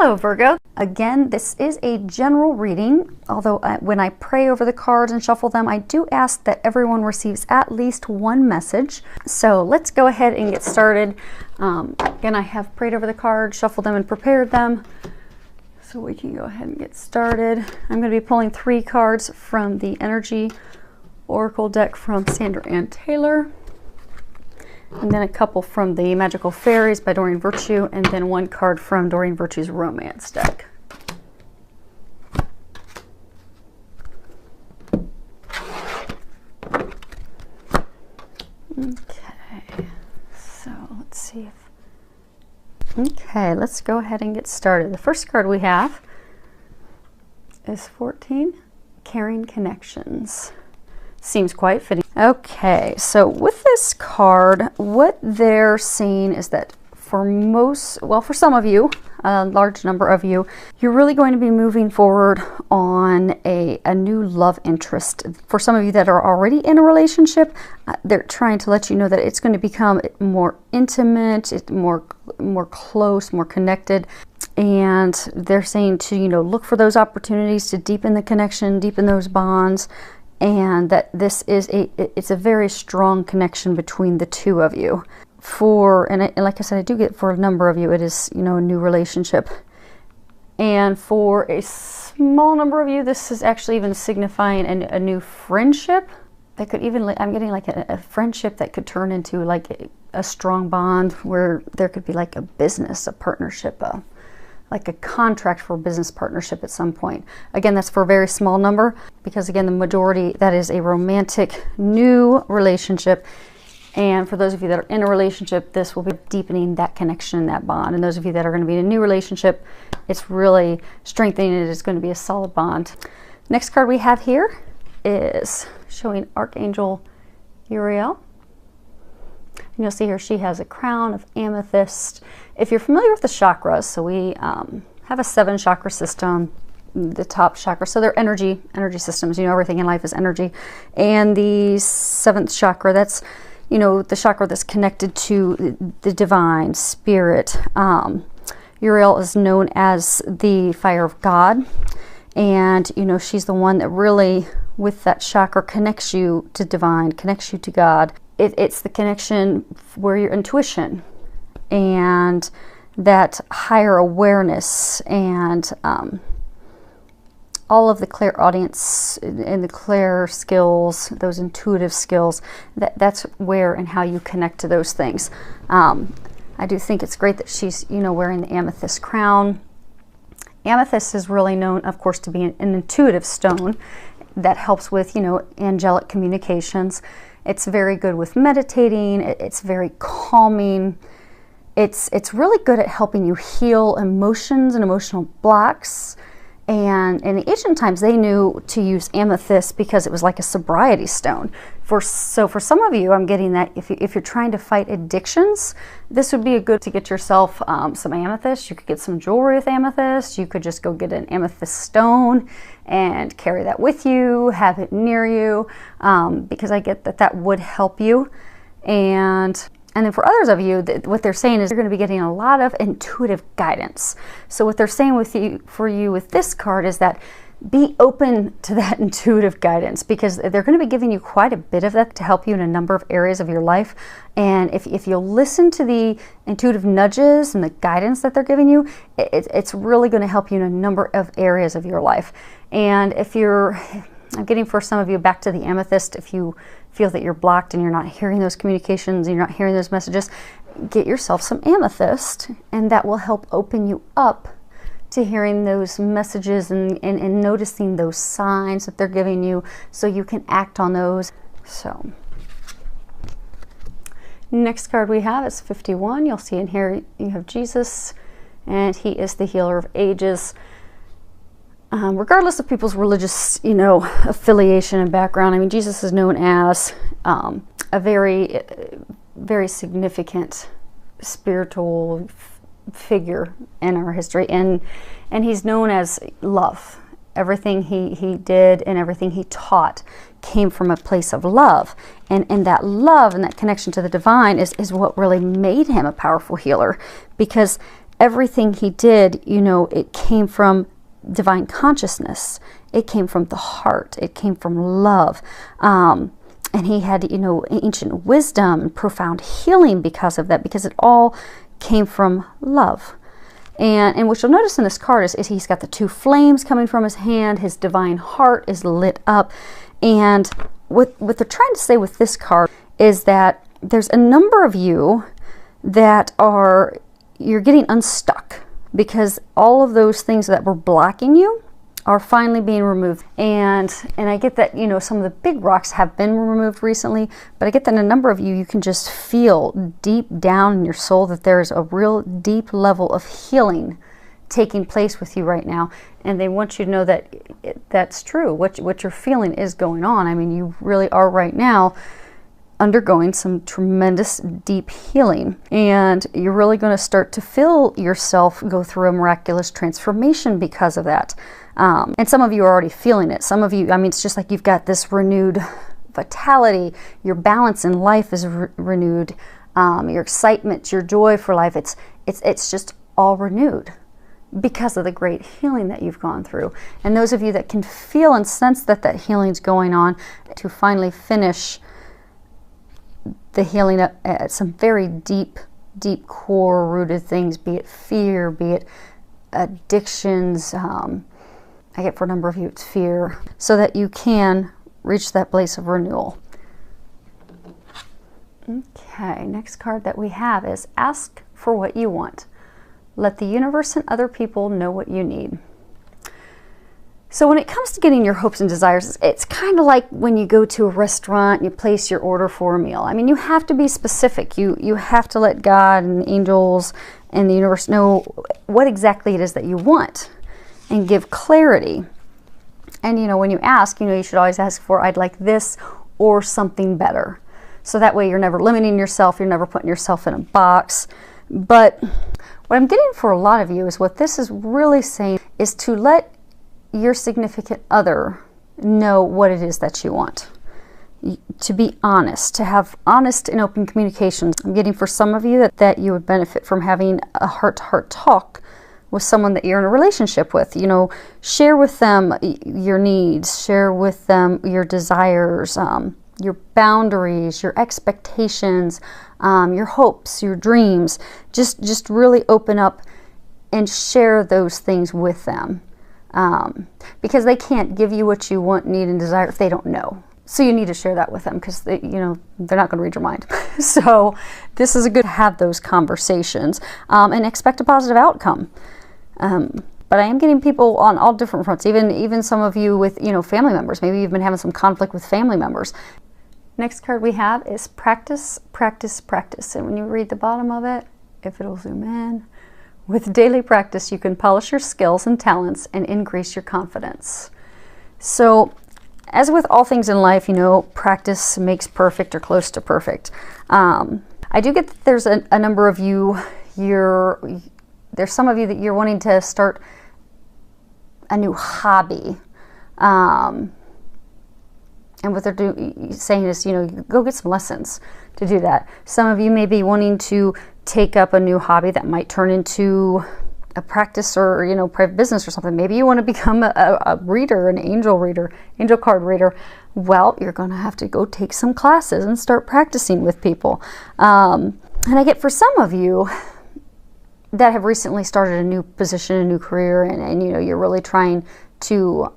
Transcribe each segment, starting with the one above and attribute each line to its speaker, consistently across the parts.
Speaker 1: Hello Virgo. Again, this is a general reading, although when I pray over the cards and shuffle them, I do ask that everyone receives at least one message. So let's go ahead and get started. Again, I have prayed over the cards, shuffled them, and prepared them. So we can go ahead and get started. I'm going to be pulling 3 cards from the Energy Oracle deck from Sandra Ann Taylor. And then a couple from the Magical Fairies by Doreen Virtue, and then 1 card from Doreen Virtue's Romance deck. Okay, so let's see if... Okay, let's go ahead and get started. The first card we have is 14, Caring Connections. Seems quite fitting. Okay, so with this card, what they're saying is that for most, well, for some of you, a large number of you, you're really going to be moving forward on a new love interest. For some of you that are already in a relationship, they're trying to let you know that it's going to become more intimate, more close, more connected. And they're saying to, look for those opportunities to deepen the connection, deepen those bonds. And that this is it's a very strong connection between the two of you. And like I said, I do get for a number of you, it is, a new relationship. And for a small number of you, this is actually even signifying a new friendship. That could even, I'm getting like a friendship that could turn into like a strong bond where there could be like a business, a partnership, like a contract for a business partnership at some point. Again, that's for a very small number, because again, the majority, that is a romantic new relationship. And for those of you that are in a relationship, this will be deepening that connection, that bond. And those of you that are going to be in a new relationship, it's really strengthening it. It's going to be a solid bond. Next card we have here is showing Archangel Uriel. And you'll see here she has a crown of amethyst. If you're familiar with the chakras, so we have a 7 chakra system, the top chakra, so they're energy systems. Everything in life is energy. And the 7th chakra, that's, the chakra that's connected to the divine spirit. Uriel is known as the fire of God. And, she's the one that really, with that chakra, connects you to divine, connects you to God. It's the connection where your intuition and that higher awareness and all of the clairaudience and the clair skills, those intuitive skills, that's where and how you connect to those things. I do think it's great that she's, wearing the amethyst crown. Amethyst is really known, of course, to be an intuitive stone that helps with, angelic communications. It's very good with meditating. It's very calming. It's really good at helping you heal emotions and emotional blocks. And in the ancient times, they knew to use amethyst because it was like a sobriety stone. So for some of you, I'm getting that if you're trying to fight addictions, this would be a good to get yourself some amethyst. You could get some jewelry with amethyst. You could just go get an amethyst stone and carry that with you, have it near you, because I get that would help you. And then for others of you, what they're saying is you're going to be getting a lot of intuitive guidance. So what they're saying for you with this card is that be open to that intuitive guidance, because they're going to be giving you quite a bit of that to help you in a number of areas of your life. And if you'll listen to the intuitive nudges and the guidance that they're giving you, it's really going to help you in a number of areas of your life. And I'm getting for some of you back to the amethyst, if you feel that you're blocked and you're not hearing those communications, and you're not hearing those messages, get yourself some amethyst, and that will help open you up to hearing those messages and noticing those signs that they're giving you, so you can act on those. So next card we have is 51. You'll see in here you have Jesus, and he is the healer of ages. Regardless of people's religious, affiliation and background, I mean, Jesus is known as a very, very significant spiritual figure in our history, and he's known as love. Everything he did and everything he taught came from a place of love, and that love and that connection to the divine is what really made him a powerful healer, because everything he did, you know, it came from divine consciousness. It came from the heart. It came from love. And he had, you know, ancient wisdom and profound healing because of that, because it all came from love. And what you'll notice in this card is he's got the two flames coming from his hand. His divine heart is lit up. And what they're trying to say with this card is that there's a number of you that you're getting unstuck, because all of those things that were blocking you are finally being removed. And I get that, you know, some of the big rocks have been removed recently, but I get that in a number of you can just feel deep down in your soul that there's a real deep level of healing taking place with you right now. And they want you to know that that's true. What you're feeling is going on. I mean, you really are right now undergoing some tremendous deep healing, and you're really going to start to feel yourself go through a miraculous transformation because of that. And some of you are already feeling it. Some of you, I mean, it's just like you've got this renewed vitality. Your balance in life is renewed. Your excitement, your joy for life, it's just all renewed because of the great healing that you've gone through. And those of you that can feel and sense that healing's going on, to finally finish the healing at some very deep core rooted things, be it fear, be it addictions. I get for a number of you it's fear, so that you can reach that place of renewal. Okay, next card that we have is ask for what you want. Let the universe and other people know what you need. So when it comes to getting your hopes and desires, it's kind of like when you go to a restaurant and you place your order for a meal. I mean, you have to be specific. You have to let God and the angels and the universe know what exactly it is that you want and give clarity. And, you know, when you ask, you know, you should always ask for, I'd like this or something better. So that way you're never limiting yourself. You're never putting yourself in a box. But what I'm getting for a lot of you is what this is really saying is to let your significant other know what it is that you want. To be honest, to have honest and open communications. I'm getting for some of you that you would benefit from having a heart-to-heart talk with someone that you're in a relationship with. You know, share with them your needs, share with them your desires, your boundaries, your expectations, your hopes, your dreams. Just really open up and share those things with them. Because they can't give you what you want, need, and desire if they don't know. So you need to share that with them, because they're not going to read your mind. So this is a good to have those conversations and expect a positive outcome. But I am getting people on all different fronts, even some of you with, you know, family members. Maybe you've been having some conflict with family members. Next card we have is practice, practice, practice. And when you read the bottom of it, if it'll zoom in, with daily practice, you can polish your skills and talents and increase your confidence. So, as with all things in life, you know, practice makes perfect or close to perfect. I do get that there's a number of you, there's some of you that you're wanting to start a new hobby. And what they're saying is, you know, go get some lessons to do that. Some of you may be wanting to take up a new hobby that might turn into a practice or, you know, private business or something. Maybe you want to become a reader, an angel card reader. Well, you're going to have to go take some classes and start practicing with people. And I get for some of you that have recently started a new position, a new career, and you know, you're really trying to,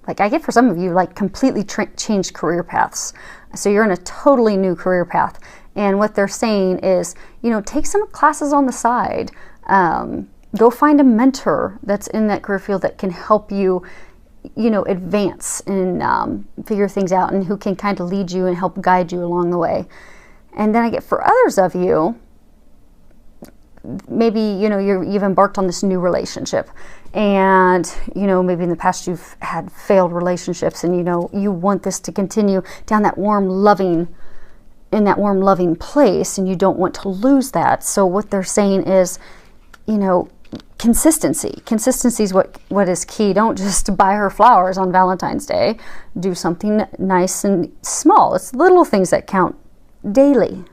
Speaker 1: like I get for some of you, like completely changed career paths. So you're in a totally new career path. And what they're saying is, you know, take some classes on the side. Go find a mentor that's in that career field that can help you, you know, advance and figure things out, and who can kind of lead you and help guide you along the way. And then I get for others of you, maybe, you know, you've embarked on this new relationship, and, you know, maybe in the past you've had failed relationships, and, you know, you want this to continue down that warm, loving place, and you don't want to lose that. So what they're saying is, you know, consistency is what is key. Don't just buy her flowers on Valentine's Day. Do something nice and small. It's little things that count daily.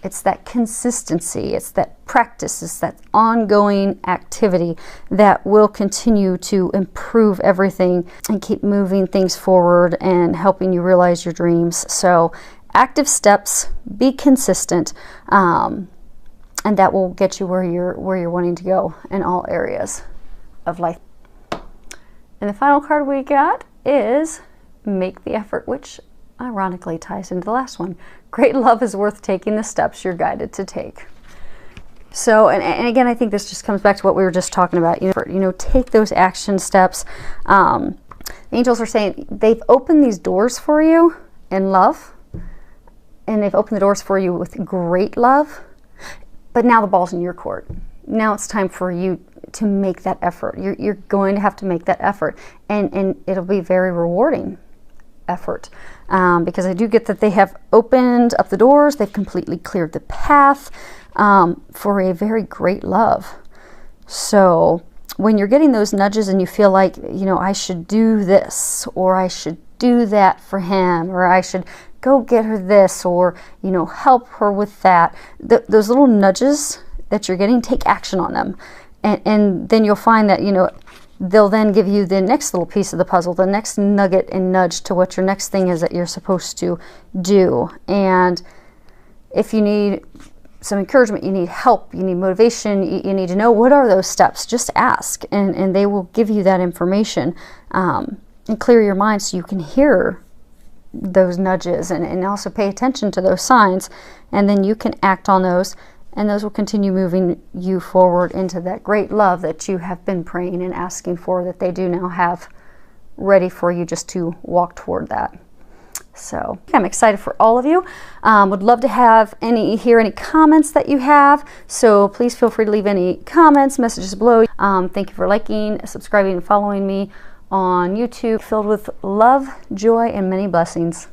Speaker 1: It's that consistency, it's that practice, it's that ongoing activity that will continue to improve everything and keep moving things forward and helping you realize your dreams. So active steps, be consistent, and that will get you where you're wanting to go in all areas of life. And the final card we got is Make the Effort, which ironically ties into the last one. Great love is worth taking the steps you're guided to take. So, and again, I think this just comes back to what we were just talking about. Take those action steps. The angels are saying they've opened these doors for you in love, and they've opened the doors for you with great love, but now the ball's in your court. Now it's time for you to make that effort. You're going to have to make that effort, and it'll be very rewarding effort, because I do get that they have opened up the doors, they've completely cleared the path for a very great love. So when you're getting those nudges and you feel like, I should do this, or I should do that for him, or I should go get her this, or help her with that, those little nudges that you're getting, take action on them, and then you'll find that they'll then give you the next little piece of the puzzle, the next nugget and nudge to what your next thing is that you're supposed to do. And if you need some encouragement, you need help, you need motivation, you need to know what are those steps, just ask, and they will give you that information, and clear your mind so you can hear those nudges and also pay attention to those signs, and then you can act on those. And those will continue moving you forward into that great love that you have been praying and asking for, that they do now have ready for you just to walk toward that. So I'm excited for all of you. Would love to hear any comments that you have. So please feel free to leave any comments, messages below. Thank you for liking, subscribing, and following me on YouTube. Filled with love, joy, and many blessings.